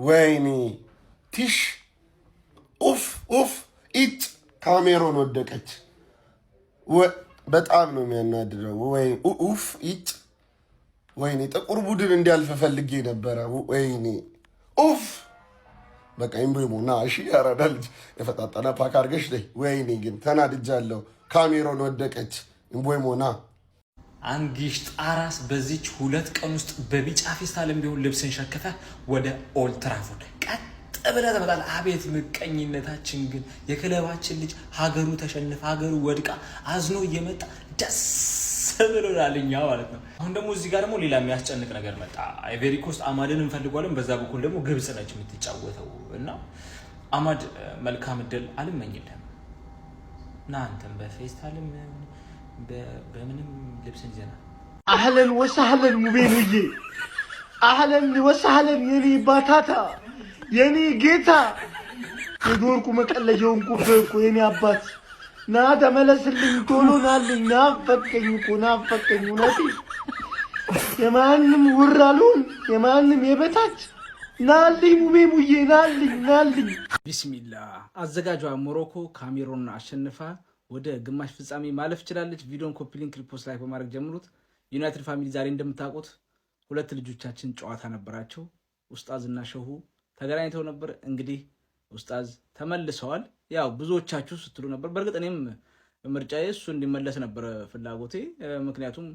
ወይኔ ቲሽ ኡፍ ኡፍ ኢጭ ካሜሮን ወደቀች። በጣም ነው የሚያናድደው። ወይ ኡፍ ኢጭ ወይኔ ጥቁር ቡድን እንዲያልፍ ፈልጌ ነበረ። ወይኔ ኡፍ በቃ ኢምብሪሙ ና እሺ፣ ያራዳ ልጅ የፈጣጠና ፓክ አድርገሽ ነይ። ወይኔ ግን ተናድጃለሁ። ካሜሮን ወደቀች። ኢምብሪሙ ና አንጊሽ ጣራስ በዚች 2 ቀን ውስጥ በቢጫ ፌስታልም ቢሆን ልብስን ሸከፈ ወደ ኦልድ ትራፎርድ ቀጥ ብለህ ተመጣጣ። አቤት ምቀኝነታችን ግን የክለባችን ልጅ ሀገሩ ተሸንፈ ሀገሩ ወድቃ አዝኖ እየመጣ ደስ ብሎናልኛ ማለት ነው። አሁን ደግሞ እዚህ ጋር ደግሞ ሌላ የሚያስጨንቅ ነገር መጣ። አይቬሪ ኮስት አማድን እንፈልጓለን። በዛ በኩል ደግሞ ግብጽ ነች የምትጫወተው እና አማድ መልካም እድል አልመኝልህም እና አንተም በፌስታልም በምንም ልብስን ይዘና አህለን ወሰህለን ሙቤንዬ፣ አህለን ወሰህለን የኔ ባታታ የኔ ጌታ የዶርቁ መቀለጃውን ኩበኩ የኔ አባት ና ተመለስልኝ፣ ቶሎ ናልኝ፣ ናፈቀኝ እኮ ናፈቀኝ። እውነቴ የማንም ውራሉን የማንም የበታች ናልኝ፣ ሙቤ ሙዬ ናልኝ። ቢስሚላህ። አዘጋጇ ሞሮኮ ካሜሮን አሸንፋ ወደ ግማሽ ፍጻሜ ማለፍ ችላለች። ቪዲዮን ኮፒ ሊንክ ሪፖስት ላይ በማድረግ ጀምሩት። ዩናይትድ ፋሚሊ ዛሬ እንደምታውቁት 2 ልጆቻችን ጨዋታ ነበራቸው። ኡስታዝ እና ሸሁ ተገናኝተው ነበር። እንግዲህ ኡስታዝ ተመልሰዋል። ያው ብዙዎቻችሁ ስትሉ ነበር። በእርግጥ እኔም ምርጫዬ እሱ እንዲመለስ ነበር ፍላጎቴ። ምክንያቱም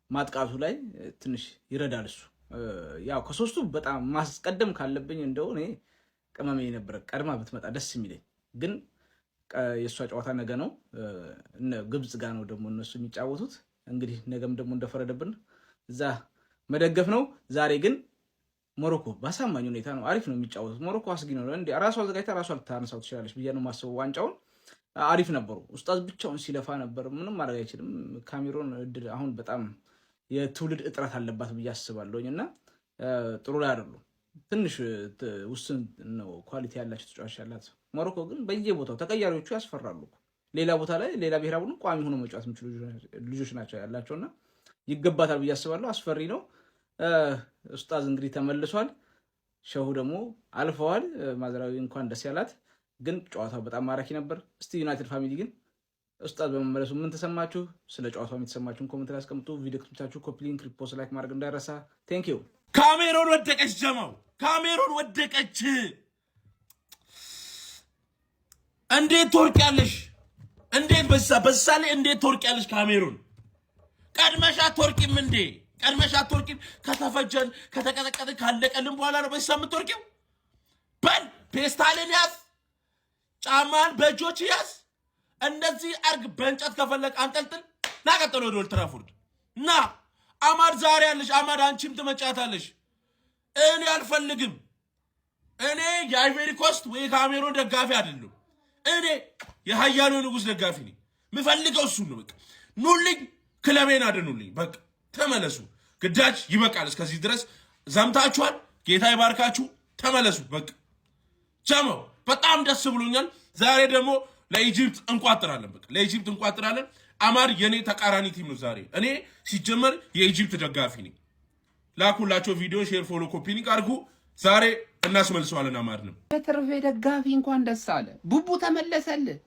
ማጥቃቱ ላይ ትንሽ ይረዳል እሱ። ያው ከሶስቱ በጣም ማስቀደም ካለብኝ እንደው እኔ ቅመሜ ነበር ቀድማ ብትመጣ ደስ የሚለኝ። ግን የእሷ ጨዋታ ነገ ነው። ግብጽ ጋር ነው ደግሞ እነሱ የሚጫወቱት። እንግዲህ ነገም ደግሞ እንደፈረደብን እዛ መደገፍ ነው። ዛሬ ግን ሞሮኮ በአሳማኝ ሁኔታ ነው፣ አሪፍ ነው የሚጫወቱት። ሞሮኮ አስጊ ነው። እንዴ ራሷ አዘጋጅታ ራሷ ልታነሳው ትችላለች ብዬ ነው የማስበው። ዋንጫውን አሪፍ ነበሩ። ኡስታዝ ብቻውን ሲለፋ ነበር። ምንም ማድረግ አይችልም። ካሜሮን እድል አሁን በጣም የትውልድ እጥረት አለባት ብዬ አስባለሁኝ እና ጥሩ ላይ አይደሉም። ትንሽ ውስን ነው ኳሊቲ ያላቸው ተጫዋች ያላት። ሞሮኮ ግን በየቦታው ተቀያሪዎቹ ያስፈራሉ። ሌላ ቦታ ላይ ሌላ ብሔራዊ ቡድን ቋሚ ሆኖ መጫወት የሚችሉ ልጆች ናቸው ያላቸውና ይገባታል ብዬ አስባለሁ። አስፈሪ ነው። ኡስታዝ እንግዲህ ተመልሷል። ሸሁ ደግሞ አልፈዋል። ማዘራዊ እንኳን ደስ ያላት። ግን ጨዋታው በጣም ማራኪ ነበር። እስቲ ዩናይትድ ፋሚሊ ግን ኡስታዝ በመመለሱ ምን ተሰማችሁ? ስለ ጨዋታው የተሰማችሁን ኮሜንት ላይ አስቀምጡ። ቪዲዮ ክሊፓችሁ ኮፒ ሊንክ ሪፖስት ላይክ ማድረግ እንዳይረሳ። ቴንክ ዩ። ካሜሮን ወደቀች። ጀማው ካሜሮን ወደቀች። እንዴት ትወርቂያለሽ? እንዴት በዛ ላይ እንዴት ትወርቂያለሽ? ካሜሮን ቀድመሽ አትወርቂም እንዴ? ቀድመሽ አትወርቂም? ከተፈጀን ከተቀጠቀጠ ካለቀልን በኋላ ነው በዛ የምትወርቂው? በል ፔስታልን ያዝ፣ ጫማን በእጆች ያዝ፣ እንደዚህ አርግ። በእንጨት ከፈለቅ አንጠልጥል። ናቀጥሎ ወደ ኦልድ ትራፎርድ ና። አማድ ዛሬ ያለሽ አማድ፣ አንቺም ትመጫታለሽ። እኔ አልፈልግም። እኔ የአይቬሪ ኮስት ወይ ካሜሮን ደጋፊ አይደለም። እኔ የሀያሉ ንጉስ ደጋፊ ነኝ። የምፈልገው እሱ ነው። በቃ ኑልኝ፣ ክለቤን አድኑልኝ። በቃ ተመለሱ። ግዳጅ ይበቃል። እስከዚህ ድረስ ዘምታችኋል። ጌታ ይባርካችሁ። ተመለሱ። በቃ ጀማው በጣም ደስ ብሎኛል። ዛሬ ደግሞ ለኢጂፕት እንቋጥራለን። በቃ ለኢጂፕት እንቋጥራለን። አማድ የኔ ተቃራኒ ቲም ነው ዛሬ። እኔ ሲጀመር የኢጂፕት ደጋፊ ነኝ። ላኩላቸው ቪዲዮ ሼር፣ ፎሎ፣ ኮፒ ሊንክ አድርጉ። ዛሬ እናስመልሰዋለን። አማድ ነው የትርፌ ደጋፊ እንኳን ደስ አለ። ቡቡ ተመለሰልህ።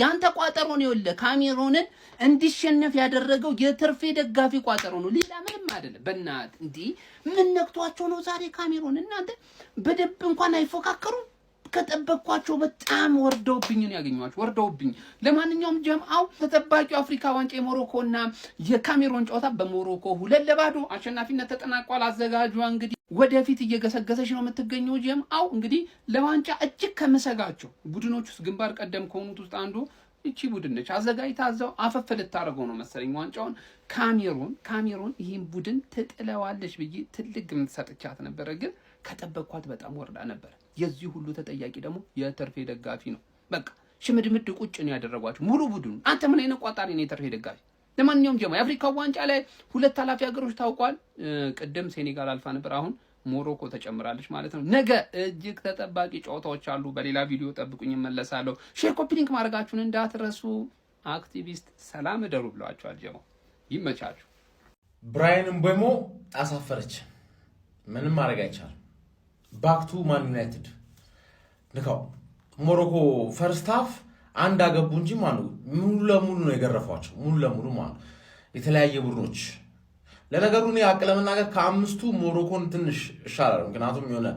ያንተ ቋጠሮ ነው። ይኸውልህ ካሜሮንን እንዲሸነፍ ያደረገው የትርፌ ደጋፊ ቋጠሮ ነው፣ ሌላ ምንም አይደለም። በእናትህ እንዲህ ምን ነክቷቸው ነው ዛሬ ካሜሮን? እናንተ በደንብ እንኳን አይፎካከሩም። ከጠበቅኳቸው በጣም ወርደውብኝ ነው ያገኘኋቸው፣ ወርደውብኝ። ለማንኛውም ጀምአው ተጠባቂው አፍሪካ ዋንጫ የሞሮኮና የካሜሮን ጨዋታ በሞሮኮ 2-0 አሸናፊነት ተጠናቋል። አዘጋጇ እንግዲህ ወደፊት እየገሰገሰች ነው የምትገኘው። ጀምአው እንግዲህ ለዋንጫ እጅግ ከመሰጋቸው ቡድኖች ውስጥ ግንባር ቀደም ከሆኑት ውስጥ አንዱ እቺ ቡድን ነች። አዘጋጅታ እዛው አፈፍ ልታደርገው ነው መሰለኝ ዋንጫውን። ካሜሮን ይህን ቡድን ትጥለዋለች ብዬ ትልቅ ግምት ሰጥቻት ነበረ፣ ግን ከጠበቅኳት በጣም ወርዳ ነበር። የዚህ ሁሉ ተጠያቂ ደግሞ የትርፌ ደጋፊ ነው። በቃ ሽምድምድ ቁጭ ነው ያደረጓቸው ሙሉ ቡድኑ። አንተ ምን አይነት ቋጣሪ ነው የትርፌ ደጋፊ? ለማንኛውም ጀማ የአፍሪካ ዋንጫ ላይ 2 ኃላፊ ሀገሮች ታውቋል። ቅድም ሴኔጋል አልፋ ነበር፣ አሁን ሞሮኮ ተጨምራለች ማለት ነው። ነገ እጅግ ተጠባቂ ጨዋታዎች አሉ። በሌላ ቪዲዮ ጠብቁኝ፣ እመለሳለሁ። ሼር ኮፒ ሊንክ ማድረጋችሁን እንዳትረሱ። አክቲቪስት ሰላም እደሩ ብለዋቸዋል። ጀማ ይመቻችሁ። ብራያን ምቤሞ አሳፈረች። ምንም ማድረግ አይቻልም። ባክ ቱ ማን ዩናይትድ ንካው ሞሮኮ ፈርስት ሃፍ አንድ አገቡ እንጂ ሙሉ ለሙሉ ነው የገረፏቸው ሙሉ ለሙሉ የተለያየ ቡድኖች ለነገሩ ነው ያቀለመናገር ከአምስቱ ሞሮኮን ትንሽ ይሻላል ምክንያቱም የሆነ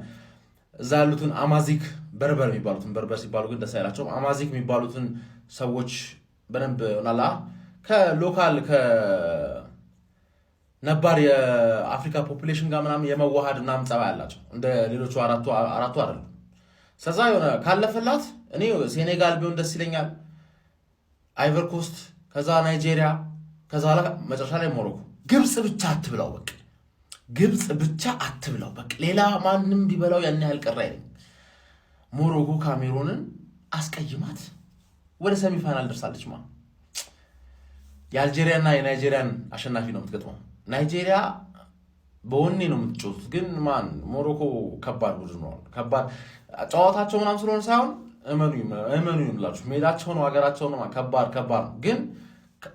እዛ ያሉትን አማዚክ በርበር የሚባሉትን በርበር ሲባሉ ግን ደስ አይላቸው አማዚክ የሚባሉትን ሰዎች በደንብ ሆናላ ከሎካል ከነባር የአፍሪካ ፖፑሌሽን ጋር ምናምን የመዋሃድና ምጻባ ያላቸው እንደ ሌሎቹ አራቱ አይደለም ስለዛ የሆነ ካለፈላት እኔ ሴኔጋል ቢሆን ደስ ይለኛል አይቨር ኮስት ከዛ ናይጄሪያ ከዛ መጨረሻ ላይ ሞሮኮ ግብጽ ብቻ አትብላው በቃ ግብጽ ብቻ አትብላው በቃ ሌላ ማንንም ቢበላው ያን ያህል ቀር አይደለም ሞሮኮ ካሜሩንን አስቀይማት ወደ ሰሚ ፋይናል ደርሳለች የአልጄሪያና የናይጄሪያን አሸናፊ ነው የምትገጥመው ናይጄሪያ በወኔ ነው የምትጮቱት ግን ሞሮኮ ከባድ ቡድን ነው ከባድ ጨዋታቸው ምናምን ስለሆነ ሳይሆን እመኑኝ ብላችሁ ሜዳቸው ነው ሀገራቸው ነው ከባድ ነው ግን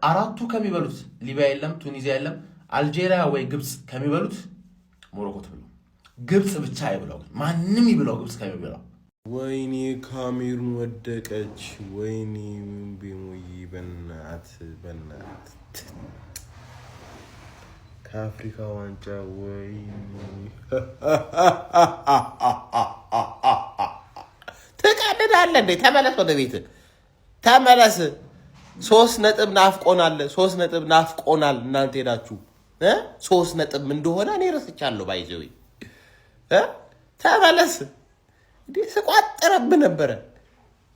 አራቱ ከሚበሉት ሊቢያ የለም ቱኒዚያ የለም አልጄሪያ ወይ ግብጽ ከሚበሉት ሞሮኮ ትብለው ግብጽ ብቻ አይብለው ማንንም ይብለው ግብጽ ከሚበላው ወይኔ ካሜሩን ወደቀች ወይኔ ቢሙይ በናት ከአፍሪካ ዋንጫ ወይኔ ተቃደዳለ እንዴ ተመለስ ወደ ቤት ተመለስ 3 ነጥብ ናፍቆናል እናንተ ሄዳችሁ 3 ነጥብ እንደሆነ እኔ ረስቻለሁ ባይዘው ተመለስ እንዴ ስቋጥረብ ነበር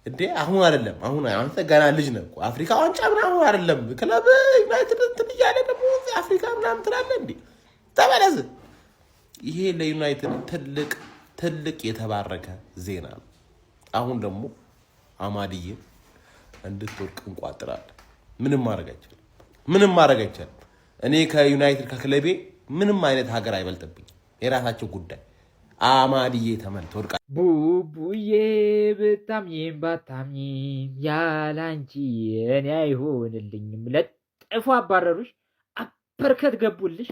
እንዴ አሁን አይደለም አሁን አንተ ገና ልጅ ነህ አፍሪካ ዋንጫ ምናምን አይደለም ክለብ ዩናይትድ እንትን እያለ ደግሞ አፍሪካ ምናምን ትላለህ እንዴ ተመለስ ይሄ ለዩናይትድ ትልቅ የተባረከ ዜና ነው አሁን ደግሞ አማድዬ እንድትወርቅ እንቋጥራለን ምንም ማድረግ አይቻልም እኔ ከዩናይትድ ከክለቤ ምንም አይነት ሀገር አይበልጥብኝ የራሳቸው ጉዳይ አማድዬ ተመልተወርቃ ቡቡዬ ብታምኚም ባታምኚም ያላንቺ እኔ አይሆንልኝም ለጥፎ አባረሩሽ አበርከት ገቡልሽ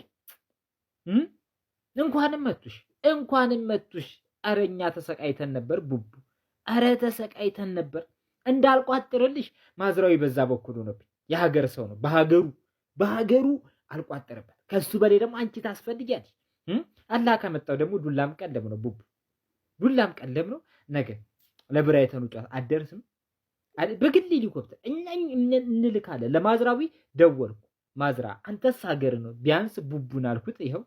እንኳንም መቱሽ አረኛ ተሰቃይተን ነበር ቡቡ አረ ተሰቃይተን ነበር እንዳልቋጥርልሽ ማዝራዊ በዛ በኩል ነው የሀገር ሰው ነው በሀገሩ አልቋጥርበት ከሱ በላይ ደግሞ አንቺ ታስፈልጊያለሽ አላህ ከመጣው ደግሞ ዱላም ቀለም ነው ቡቡ ዱላም ቀለም ነው ነገ ለብራይተኑ ጫት አደርስም በግል ሄሊኮፕተር እንልካለን ለማዝራዊ ደወልኩ ማዝራ አንተስ ሀገር ነው ቢያንስ ቡቡን አልኩት ይሄው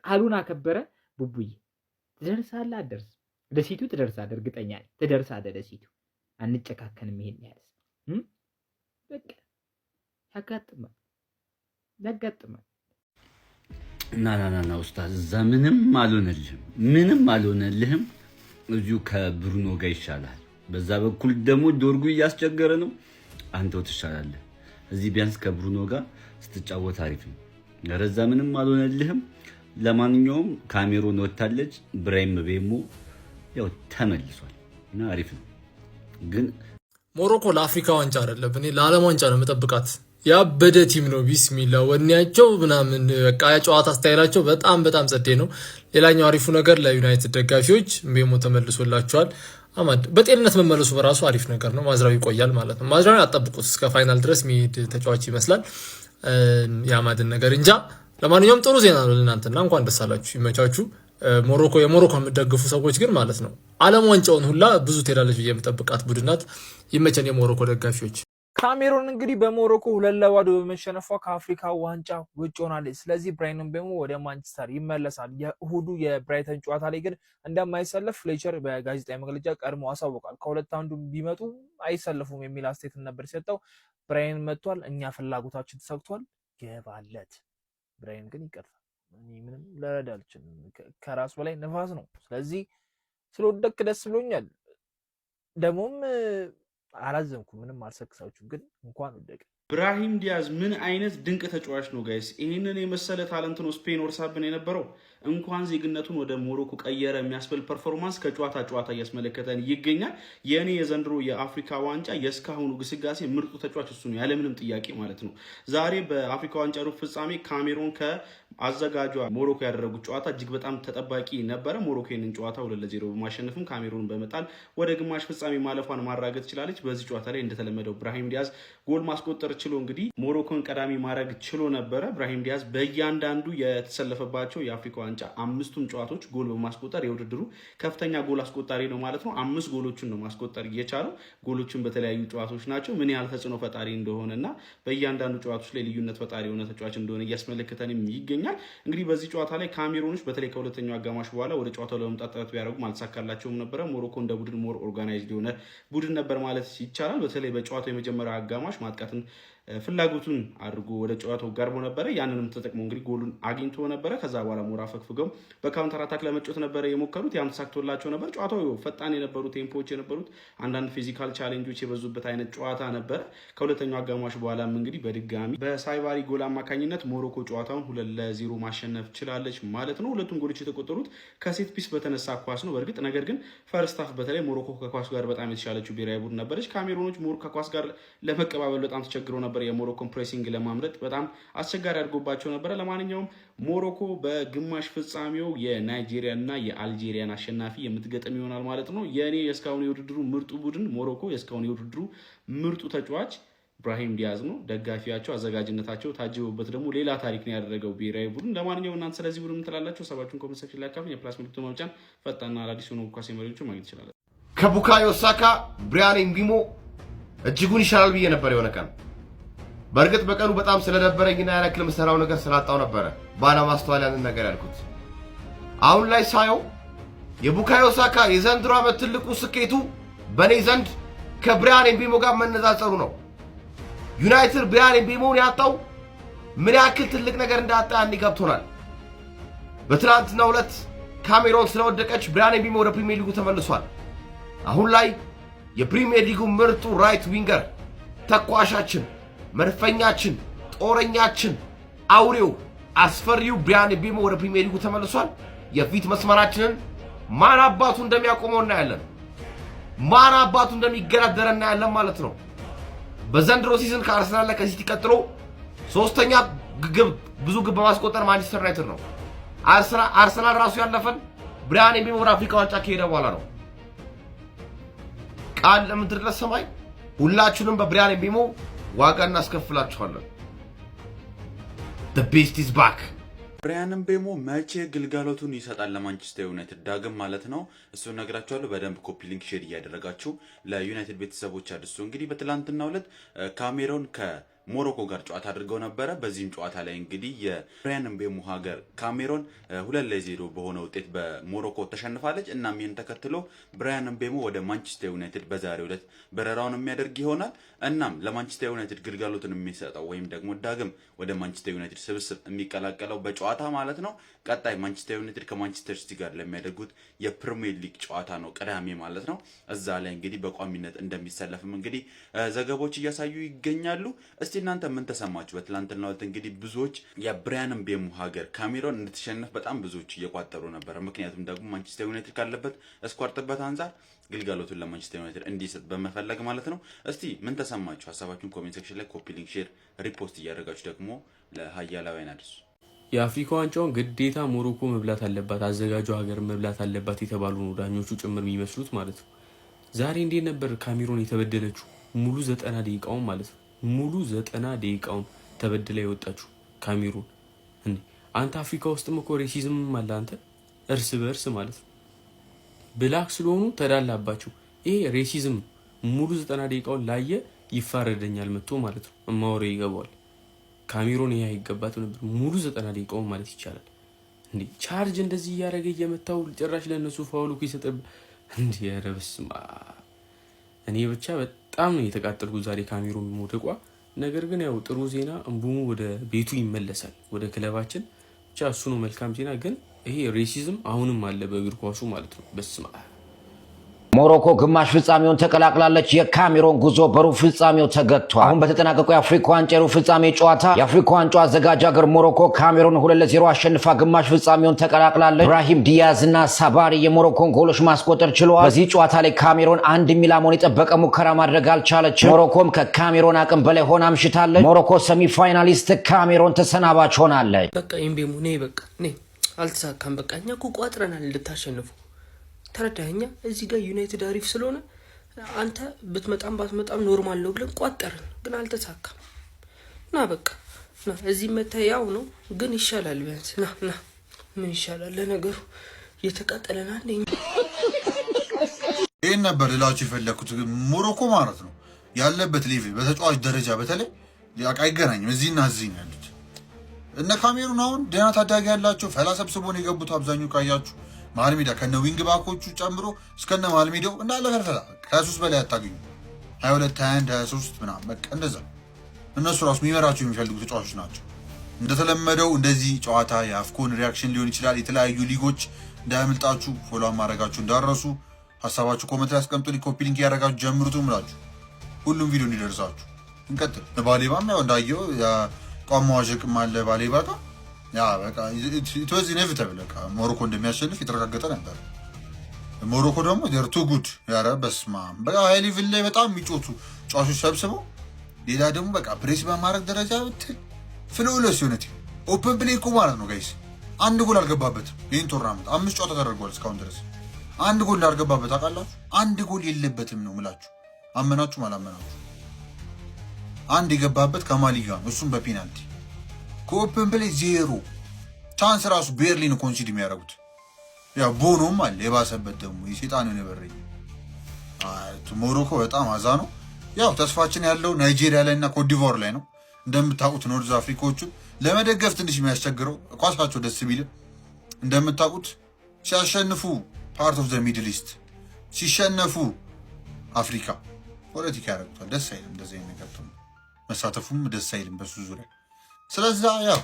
ቃሉን አከበረ ቡቡዬ ትደርሳለህ አደርስ ለሲቱ ትደርሳለህ እርግጠኛ ነኝ ትደርሳለህ ለሲቱ አንጨካከንም ይሄን ያህል በቃ ያጋጥማል ና ኡስታዝ እዛ ምንም አልሆነልህም እዚሁ ከብሩኖ ጋር ይሻላል በዛ በኩል ደግሞ ዶርጉ እያስቸገረ ነው አንተው ትሻላለህ እዚህ ቢያንስ ከብሩኖ ጋር ስትጫወት አሪፍ ነው ረዛ ምንም አልሆነልህም ለማንኛውም ካሜሩን ወጣለች ብራሂም ቤሞ ያው ተመልሷል እና አሪፍ ነው ግን ሞሮኮ ለአፍሪካ ዋንጫ አይደለም እኔ ለዓለም ዋንጫ ነው መጠብቃት ያበደ ቲም ነው ቢስሚላ ወኔያቸው ምናምን በቃ ጨዋታ ስታይላቸው በጣም ጸዴ ነው ሌላኛው አሪፉ ነገር ለዩናይትድ ደጋፊዎች ቤሞ ተመልሶላቸዋል አማድ በጤንነት መመለሱ በራሱ አሪፍ ነገር ነው ማዝራዊ ይቆያል ማለት ነው ማዝራዊ አጣብቁት እስከ ፋይናል ድረስ ሚሄድ ተጫዋች ይመስላል ያማድን ነገር እንጃ ለማንኛውም ጥሩ ዜና ነው ለእናንተና እንኳን ደስ አላችሁ ይመቻችሁ የሞሮኮ የምትደግፉ ሰዎች ግን ማለት ነው ዓለም ዋንጫውን ሁላ ብዙ ትሄዳለች የምጠብቃት ቡድናት ይመቸን የሞሮኮ ደጋፊዎች ካሜሩን እንግዲህ በሞሮኮ 2-2 በመሸነፏ ከአፍሪካ ዋንጫ ውጭ ሆናለች ስለዚህ ብራሂም ቤሞ ወደ ማንቸስተር ይመለሳል የእሁዱ የብራይተን ጨዋታ ላይ ግን እንደማይሰለፍ ፍሌቸር በጋዜጣዊ መግለጫ ቀድሞ አሳውቋል ከሁለት አንዱ ቢመጡ አይሰለፉም የሚል አስተያየት ነበር ሲሰጠው ብራሂም መጥቷል እኛ ፍላጎታችን ተሳክቷል ገባለት ብራሂም ግን ይቀርታል ምንም ለረዳልችን ከራስ በላይ ነፋስ ነው ስለዚህ ስለወደክ ደስ ብሎኛል ደሞም አላዘንኩም ምንም አልሰክሳችሁም ግን እንኳን ወደቀ ብራሂም ዲያዝ ምን አይነት ድንቅ ተጫዋች ነው ጋይስ ይሄንን የመሰለ ታለንት ነው ስፔን ወርሳብን የነበረው እንኳን ዜግነቱን ወደ ሞሮኮ ቀየረ የሚያስብል ፐርፎርማንስ ከጨዋታ ጨዋታ እያስመለከተን ይገኛል። የኔ የዘንድሮ የአፍሪካ ዋንጫ የእስካሁኑ ግስጋሴ ምርጡ ተጫዋች እሱ ነው ያለምንም ጥያቄ ማለት ነው። ዛሬ በአፍሪካ ዋንጫ ሩብ ፍጻሜ ካሜሮን ከአዘጋጇ ሞሮኮ ያደረጉት ጨዋታ እጅግ በጣም ተጠባቂ ነበረ። ሞሮኮ ይህንን ጨዋታ 2-0 በማሸነፍም ካሜሮን በመጣል ወደ ግማሽ ፍጻሜ ማለፏን ማረጋገጥ ችላለች። በዚህ ጨዋታ ላይ እንደተለመደው ብራሂም ዲያዝ ጎል ማስቆጠር ችሎ እንግዲህ ሞሮኮን ቀዳሚ ማድረግ ችሎ ነበረ። ብራሂም ዲያዝ በእያንዳንዱ የተሰለፈባቸው የአፍሪካ ዋንጫ 5ቱም ጨዋታዎች ጎል በማስቆጠር የውድድሩ ከፍተኛ ጎል አስቆጣሪ ነው ማለት ነው። 5 ጎሎችን ነው ማስቆጠር እየቻለው። ጎሎችን በተለያዩ ጨዋታዎች ናቸው። ምን ያህል ተጽዕኖ ፈጣሪ እንደሆነና በእያንዳንዱ ጨዋታዎች ላይ ልዩነት ፈጣሪ የሆነ ተጫዋች እንደሆነ እያስመለከተንም ይገኛል። እንግዲህ በዚህ ጨዋታ ላይ ካሜሮኖች በተለይ ከሁለተኛው አጋማሽ በኋላ ወደ ጨዋታው ለመምጣት ጥረት ቢያደርጉም አልተሳካላቸውም ነበረ። ሞሮኮ እንደ ቡድን ሞር ኦርጋናይዝድ የሆነ ቡድን ነበር ማለት ይቻላል። በተለይ በጨዋታው የመጀመሪያው አጋማሽ ማጥቃትን ፍላጎቱን አድርጎ ወደ ጨዋታው ጋርቦ ነበረ። ያንንም ተጠቅሞ እንግዲህ ጎሉን አግኝቶ ነበረ። ከዛ በኋላ ሞራ ፈግፍገው በካውንተር አታክ ለመጫወት ነበረ የሞከሩት። ያም ተሳክቶላቸው ነበር። ጨዋታው ፈጣን የነበሩ ቴምፖዎች የነበሩት አንዳንድ ፊዚካል ቻሌንጆች የበዙበት አይነት ጨዋታ ነበረ። ከሁለተኛው አጋማሽ በኋላም እንግዲህ በድጋሚ በሳይባሪ ጎል አማካኝነት ሞሮኮ ጨዋታውን 2-0 ማሸነፍ ችላለች ማለት ነው። ሁለቱም ጎሎች የተቆጠሩት ከሴት ፒስ በተነሳ ኳስ ነው በእርግጥ ነገር ግን ፈርስት ሃፍ በተለይ ሞሮኮ ከኳስ ጋር በጣም የተሻለችው ብሔራዊ ቡድን ነበረች። ካሜሮኖች ከኳስ ጋር ለመቀባበል በጣም ተቸግረው ነበር። የሞሮኮን ፕሬሲንግ ለማምለጥ በጣም አስቸጋሪ አድርጎባቸው ነበረ። ለማንኛውም ሞሮኮ በግማሽ ፍጻሜው የናይጄሪያ እና የአልጄሪያን አሸናፊ የምትገጥም ይሆናል ማለት ነው። የኔ የእስካሁን የውድድሩ ምርጡ ቡድን ሞሮኮ፣ የእስካሁን የውድድሩ ምርጡ ተጫዋች ብራሂም ዲያዝ ነው። ደጋፊያቸው አዘጋጅነታቸው ታጅበውበት ደግሞ ሌላ ታሪክ ነው ያደረገው ብሔራዊ ቡድን። ለማንኛውም እናንተ ስለዚህ ቡድን ምትላላችሁ? ሰባችሁን ኮሜንት ሴክሽን ላይ አካፍሉ። የፕላስ ምልክቱ መጫን ፈጣንና አዳዲስ የሆኑ ኳስ መረጃዎችን ማግኘት ይችላል። ከቡካዮ ሳካ ብራያን ኤምቤሞ እጅጉን ይሻላል ብዬ ነበር የሆነ ቀን። በእርግጥ በቀኑ በጣም ስለደበረኝና ያለክል መሰራው ነገር ስላጣው ነበረ ባለማስተዋል ያንን ነገር ያልኩት። አሁን ላይ ሳየው የቡካዮ ሳካ የዘንድሮ ዓመት ትልቁ ስኬቱ በኔ ዘንድ ከብራያን ኤምቤሞ ጋር መነጻጸሩ ነው። ዩናይትድ ብራያን ኤምቤሞን ያጣው ምን ያክል ትልቅ ነገር እንዳጣ ያኔ ገብቶናል። በትናንትናው ዕለት ካሜሮን ስለወደቀች ብራያን ኤምቤሞ ወደ ፕሪሚየር ሊጉ ተመልሷል። አሁን ላይ የፕሪሚየር ሊጉ ምርጡ ራይት ዊንገር ተኳሻችን፣ መድፈኛችን፣ ጦረኛችን፣ አውሬው፣ አስፈሪው ብራያን ኤምቤሞ ወደ ፕሪሚየር ሊጉ ተመልሷል። የፊት መስመራችንን ማን አባቱ እንደሚያቆመው እናያለን። ማን አባቱ እንደሚገዳደር እናያለን ማለት ነው። በዘንድሮ ሲዝን ከአርሰናል ላይ ከሲቲ ቀጥሎ ሶስተኛ ብዙ ግብ በማስቆጠር ማንቸስተር ዩናይትድ ነው። አርሰናል ራሱ ያለፈን ብራያን ኤምቤሞ ወደ አፍሪካ ዋንጫ ከሄደ በኋላ ነው። ቃል ለምድር ለሰማይ ሁላችሁንም በብራያን ኤምቤሞ ዋጋ እናስከፍላችኋለን። the beast is back። ብራያን ኤምቤሞ መቼ ግልጋሎቱን ይሰጣል ለማንቸስተር ዩናይትድ ዳግም ማለት ነው። እሱን ነግራችኋለሁ። በደንብ ኮፒ ሊንክ ሼር እያደረጋችሁ ለዩናይትድ ቤተሰቦች አድርሱ። እንግዲህ በትላንትናው ዕለት ካሜሮን ሞሮኮ ጋር ጨዋታ አድርገው ነበረ። በዚህም ጨዋታ ላይ እንግዲህ የብራያን ኤምቤሞ ሀገር ካሜሮን 2-0 በሆነ ውጤት በሞሮኮ ተሸንፋለች። እናም ይህን ተከትሎ ብራያን ኤምቤሞ ወደ ማንቸስተር ዩናይትድ በዛሬው ዕለት በረራውን የሚያደርግ ይሆናል። እናም ለማንቸስተር ዩናይትድ ግልጋሎትን የሚሰጠው ወይም ደግሞ ዳግም ወደ ማንቸስተር ዩናይትድ ስብስብ የሚቀላቀለው በጨዋታ ማለት ነው ቀጣይ ማንቸስተር ዩናይትድ ከማንቸስተር ሲቲ ጋር ለሚያደርጉት የፕሪሚየር ሊግ ጨዋታ ነው ቅዳሜ ማለት ነው። እዛ ላይ እንግዲህ በቋሚነት እንደሚሰለፍም እንግዲህ ዘገቦች እያሳዩ ይገኛሉ። እስቲ እናንተ ምን ተሰማችሁ? በትላንትናው ዕለት እንግዲህ ብዙዎች የብራያን ኤምቤሞ ሀገር ካሜሮን እንድትሸነፍ በጣም ብዙዎች እየቋጠሩ ነበር። ምክንያቱም ደግሞ ማንቸስተር ዩናይትድ ካለበት ስኳድ ጥበት አንፃር ግልጋሎቱን ለማንቸስተር ዩናይትድ እንዲሰጥ በመፈለግ ማለት ነው። እስቲ ምን ተሰማችሁ? ሀሳባችሁን ኮሜንት ሴክሽን ላይ ኮፒ ሊንክ፣ ሼር፣ ሪፖስት እያደረጋችሁ ደግሞ ለሀያላውያን አድርሱ። የአፍሪካ ዋንጫውን ግዴታ ሞሮኮ መብላት አለባት፣ አዘጋጁ ሀገር መብላት አለባት የተባሉ ነው ዳኞቹ ጭምር የሚመስሉት ማለት ነው። ዛሬ እንዴት ነበር ካሜሮን የተበደለችው? ሙሉ 90 ደቂቃውን ማለት ነው ሙሉ 90 ደቂቃውን ተበድላ የወጣችሁ ካሜሩን። እንዴ አንተ አፍሪካ ውስጥም እኮ ሬሲዝም አለ አንተ እርስ በእርስ ማለት ነው። ብላክ ስለሆኑ ተዳላባችሁ። ይሄ ሬሲዝም ሙሉ 90 ደቂቃውን ላየ ይፋረደኛል መጥቶ ማለት ነው። እማወሬ ይገባዋል። ካሜሩን ይሄ አይገባትም ነበር ሙሉ 90 ደቂቃውን ማለት ይቻላል። እንዴ ቻርጅ እንደዚህ እያደረገ እየመታው ጭራሽ ለነሱ ፋውል እኮ ይሰጠብ እንዴ ያረብስማ። እኔ ብቻ በጣም ነው የተቃጠልኩት ዛሬ ካሜሩን ሞደቋ። ነገር ግን ያው ጥሩ ዜና ኤምቤሞ ወደ ቤቱ ይመለሳል ወደ ክለባችን። ብቻ እሱ ነው መልካም ዜና። ግን ይሄ ሬሲዝም አሁንም አለ በእግር ኳሱ ማለት ነው። በስማ ሞሮኮ ግማሽ ፍጻሜውን ተቀላቅላለች። የካሜሮን ጉዞ በሩብ ፍጻሜው ተገቷል። አሁን በተጠናቀቀው የአፍሪካ ዋንጫ ሩብ ፍጻሜ ጨዋታ የአፍሪካ ዋንጫ አዘጋጅ ሀገር ሞሮኮ ካሜሮን 2-0 አሸንፋ ግማሽ ፍጻሜውን ተቀላቅላለች። ኢብራሂም ዲያዝ እና ሳባሪ የሞሮኮን ጎሎች ማስቆጠር ችለዋል። በዚህ ጨዋታ ላይ ካሜሮን አንድ ኢላማውን የጠበቀ ሙከራ ማድረግ አልቻለችም። ሞሮኮም ከካሜሮን አቅም በላይ ሆና አምሽታለች። ሞሮኮ ሰሚ ፋይናሊስት፣ ካሜሮን ተሰናባች ሆናለች። በቃ ኢምቤሙ ነይ በቃ ነይ አልተሳካም። በቃ እኛ እኮ ቋጥረናል እንድታሸንፉ ተረዳኸኛ። እዚህ ጋር ዩናይትድ አሪፍ ስለሆነ አንተ ብትመጣም ባትመጣም ኖርማል ነው ብለን ቋጠርን፣ ግን አልተሳካም። ና በቃ ና እዚህ መታያው ነው ግን ይሻላል ቢያንስ ና ና ምን ይሻላል ለነገሩ እየተቃጠለና ነኝ። ይሄን ነበር ልላችሁ የፈለኩት። ሞሮኮ ማለት ነው ያለበት ሌቭል በተጫዋች ደረጃ በተለይ አይገናኝም። እዚህና እዚህ ነው ያሉት። እነ ካሜሩን አሁን ደህና ታዳጊ ያላቸው ፈላሰብስቦ ነው የገቡት። አብዛኛው ካያችሁ መሀል ሜዳ ከነ ዊንግ ባኮቹ ጨምሮ እስከነ መሀል ሜዳው እንዳለ ፈልፈላ ከ23 በላይ አታገኙ። 22 21 23 ምናምን በቃ እንደዛ። እነሱ ራሱ የሚመራቸው የሚፈልጉ ተጫዋቾች ናቸው። እንደተለመደው እንደዚህ ጨዋታ የአፍኮን ሪያክሽን ሊሆን ይችላል። የተለያዩ ሊጎች እንዳያመልጣችሁ ፎሎ ማድረጋችሁ እንዳረሱ። ሀሳባችሁ ኮሜንት ላይ አስቀምጡልኝ። ኮፒ ሊንክ ያደረጋችሁ ጀምሩት ምላችሁ ሁሉም ቪዲዮ እንዲደርሳችሁ እንቀጥል። ባሌባም ያው እንዳየው ቋማዋዥቅም አለ ባሌባ ጋር ያ በቃ ኢትወዚ ኢኔቪታብል በቃ ሞሮኮ እንደሚያሸንፍ የተረጋገጠ ነበር። ሞሮኮ ደግሞ ዴር ቱ ጉድ ያረ በስማ በቃ ሃይ ሌቭል ላይ በጣም የሚጮቱ ጨዋቾች ሰብስበው ሌላ ደግሞ በቃ ፕሬስ በማድረግ ደረጃ ብትል ፍሎለስ ዩኒቲ ኦፕን ፕሌይ እኮ ማለት ነው ጋይስ። አንድ ጎል አልገባበትም። ይህን ቶርናመንት 5 ጨዋታ ተደርጓል እስካሁን ድረስ አንድ ጎል አልገባበት አውቃላችሁ። አንድ ጎል የለበትም ነው ምላችሁ። አመናችሁ አላመናችሁ አንድ የገባበት ከማሊ ጋር ነው፣ እሱም በፔናልቲ። ከኦፕን ፕሌይ 0 ቻንስ ራሱ ቤርሊን ኮንሲድ የሚያደርጉት ያው ቦኖም አለ የባሰበት ደግሞ የሴጣን ነው የበረኝ። ሞሮኮ በጣም አዛ ነው። ያው ተስፋችን ያለው ናይጄሪያ ላይ እና ኮትዲቯር ላይ ነው። እንደምታውቁት ኖርዝ አፍሪካዎቹን ለመደገፍ ትንሽ የሚያስቸግረው ኳሳቸው ደስ ቢልም እንደምታውቁት ሲያሸንፉ ፓርት ኦፍ ዘ ሚድል ኢስት ሲሸነፉ አፍሪካ ፖለቲካ ያደርጉታል። ደስ አይልም እንደዚህ አይነት ነገር ነው። መሳተፉም ደስ አይልም በሱ ዙሪያ። ስለዛ ያው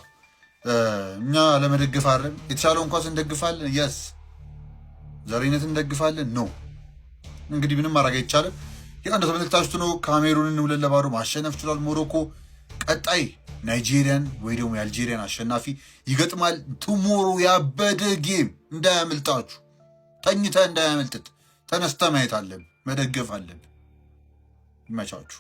እኛ ለመደገፍ አይደለም የተሻለውን ኳስ እንደግፋለን። የስ ዘረኝነት እንደግፋለን ነው። እንግዲህ ምንም ማድረግ አይቻልም። ያው እንደተመለከታችሁት ነው ካሜሩንን 2-0 ማሸነፍ ችሏል ሞሮኮ። ቀጣይ ናይጄሪያን ወይ ደግሞ የአልጄሪያን አሸናፊ ይገጥማል ቱሞሮ። ያበደ ጌም እንዳያመልጣችሁ። ተኝተ እንዳያመልጥት ተነስተ ማየት አለብን፣ መደገፍ አለብን። ይመቻችሁ።